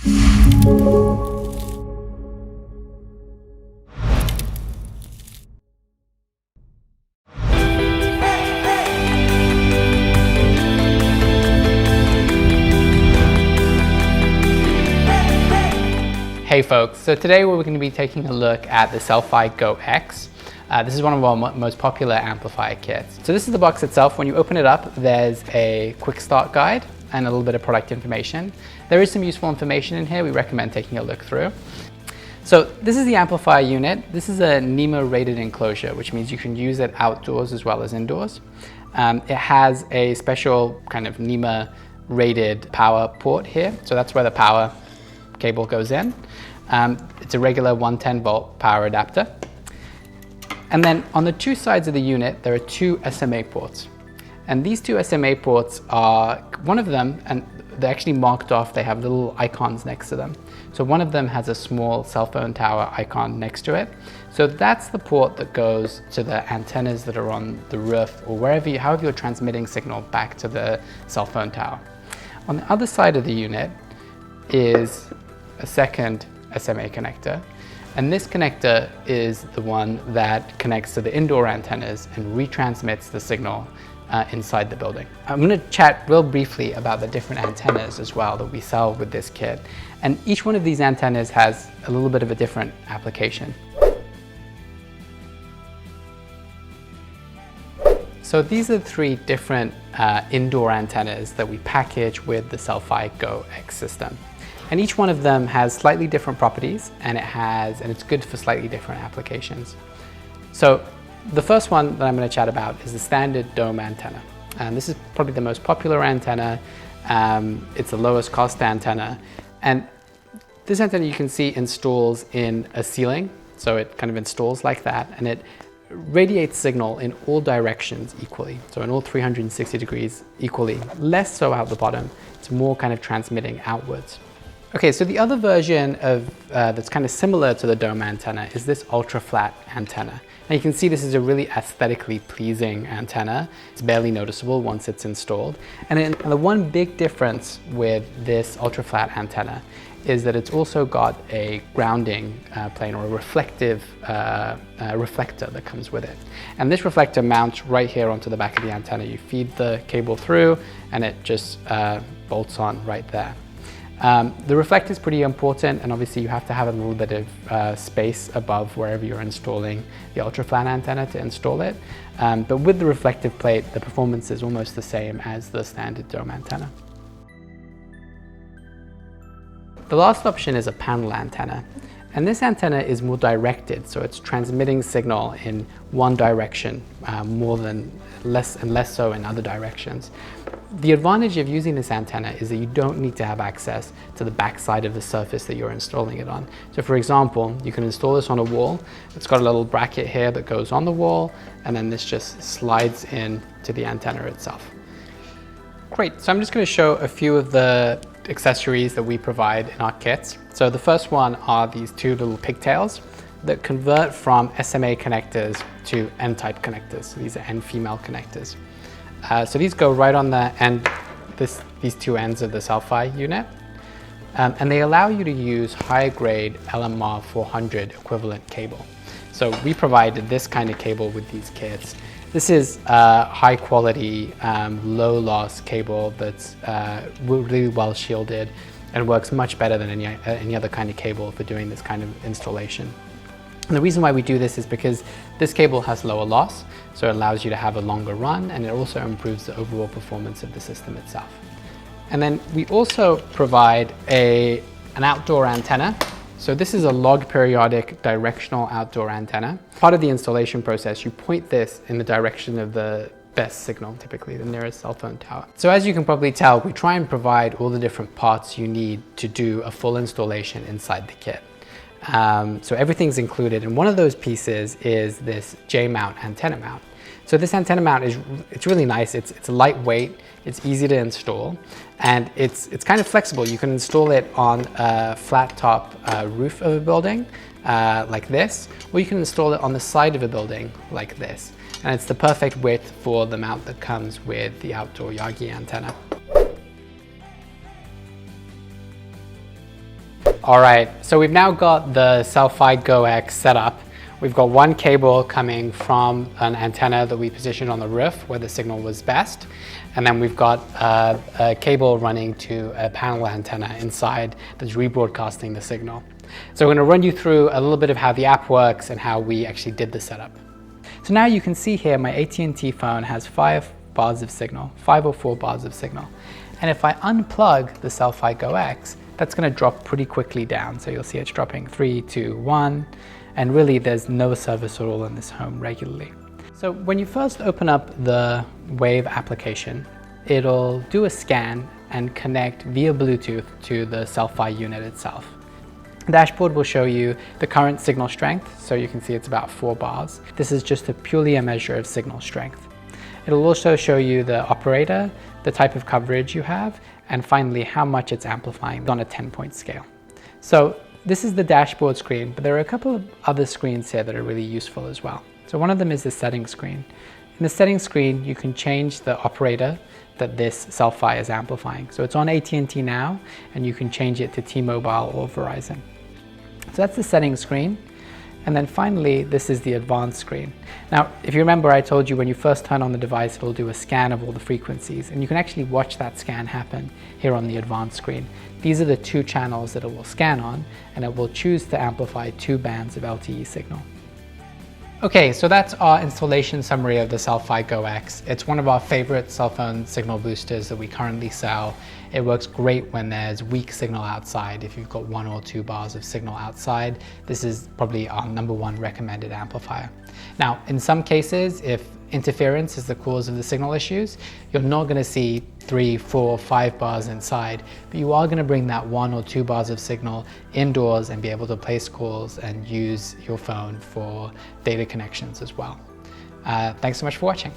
Hey folks, so today we're going to be taking a look at the Cel Fi Go X. This is one of our most popular amplifier kits. So this is the box itself. When you open it up, there's a quick start guide and a little bit of product information. There is some useful information in here we recommend taking a look through. So this is the amplifier unit. This is a NEMA rated enclosure, which means you can use it outdoors as well as indoors. It has a special kind of NEMA rated power port here. So that's where the power cable goes in. It's a regular 110 volt power adapter. And then on the two sides of the unit, there are two SMA ports. And these two SMA ports are, one of them, and they're actually marked off, they have little icons next to them. So one of them has a small cell phone tower icon next to it. So that's the port that goes to the antennas that are on the roof or wherever however you're transmitting signal back to the cell phone tower. On the other side of the unit is a second SMA connector, and this connector is the one that connects to the indoor antennas and retransmits the signal inside the building. I'm going to chat real briefly about the different antennas as well that we sell with this kit, and each one of these antennas has a little bit of a different application. So these are three different indoor antennas that we package with the Cel Fi Go X system. And each one of them has slightly different properties, and it's good for slightly different applications. So the first one that I'm going to chat about is the standard dome antenna. And this is probably the most popular antenna. It's the lowest cost antenna. And this antenna you can see installs in a ceiling. So it kind of installs like that, and it radiates signal in all directions equally. So in all 360 degrees equally, less so out the bottom. It's more kind of transmitting outwards. Okay, so the other version of that's kind of similar to the dome antenna is this ultra flat antenna. Now you can see this is a really aesthetically pleasing antenna. It's barely noticeable once it's installed. And the one big difference with this ultra flat antenna is that it's also got a grounding plane or a reflective reflector that comes with it. And this reflector mounts right here onto the back of the antenna. You feed the cable through and it just bolts on right there. The reflector is pretty important, and obviously you have to have a little bit of space above wherever you're installing the ultra flat antenna to install it. But with the reflective plate, the performance is almost the same as the standard dome antenna. The last option is a panel antenna. And this antenna is more directed, so it's transmitting signal in one direction less and less so in other directions. The advantage of using this antenna is that you don't need to have access to the back side of the surface that you're installing it on. So for example, you can install this on a wall. It's got a little bracket here that goes on the wall, and then this just slides in to the antenna itself. Great, so I'm just going to show a few of the accessories that we provide in our kits. So the first one are these two little pigtails that convert from SMA connectors to N-type connectors. So these are N-female connectors. So these go right on the end, these two ends of the Cel Fi unit. And they allow you to use higher grade LMR 400 equivalent cable. So we provided this kind of cable with these kits. This is high quality, low loss cable that's really well shielded and works much better than any other kind of cable for doing this kind of installation. And the reason why we do this is because this cable has lower loss, so it allows you to have a longer run, and it also improves the overall performance of the system itself. And then we also provide an outdoor antenna. So this is a log periodic directional outdoor antenna. Part of the installation process, you point this in the direction of the best signal, typically the nearest cell phone tower. So as you can probably tell, we try and provide all the different parts you need to do a full installation inside the kit. So everything's included, and one of those pieces is this J-mount antenna mount. So this antenna mount it's really nice. It's lightweight, it's easy to install, and it's kind of flexible. You can install it on a flat top roof of a building like this, or you can install it on the side of a building like this. And it's the perfect width for the mount that comes with the outdoor Yagi antenna. All right, so we've now got the Cel Fi Go X set up. We've got one cable coming from an antenna that we positioned on the roof where the signal was best. And then we've got a cable running to a panel antenna inside that's rebroadcasting the signal. So we're going to run you through a little bit of how the app works and how we actually did the setup. So now you can see here my AT&T phone has 5 bars of signal, 5 or 4 bars of signal. And if I unplug the Cel Fi Go X, that's going to drop pretty quickly down. So you'll see it's dropping 3, 2, 1. And really there's no service at all in this home regularly. So when you first open up the Wave application, it'll do a scan and connect via Bluetooth to the Cel Fi unit itself. The dashboard will show you the current signal strength, so you can see it's about 4 bars. This is just purely a measure of signal strength. It'll also show you the operator, the type of coverage you have, and finally how much it's amplifying on a 10-point scale. So this is the dashboard screen, but there are a couple of other screens here that are really useful as well. So one of them is the settings screen. In the settings screen, you can change the operator that this Cel Fi is amplifying. So it's on AT&T now, and you can change it to T-Mobile or Verizon. So that's the settings screen. And then finally, this is the advanced screen. Now, if you remember, I told you when you first turn on the device, it'll do a scan of all the frequencies, and you can actually watch that scan happen here on the advanced screen. These are the 2 channels that it will scan on, and it will choose to amplify 2 bands of LTE signal. Okay, so that's our installation summary of the Cel Fi Go X. It's one of our favorite cell phone signal boosters that we currently sell. It works great when there's weak signal outside. If you've got 1 or 2 bars of signal outside, this is probably our #1 recommended amplifier. Now, in some cases, if interference is the cause of the signal issues, you're not going to see 3, 4, 5 bars inside, but you are going to bring that 1 or 2 bars of signal indoors and be able to place calls and use your phone for data connections as well. Thanks so much for watching.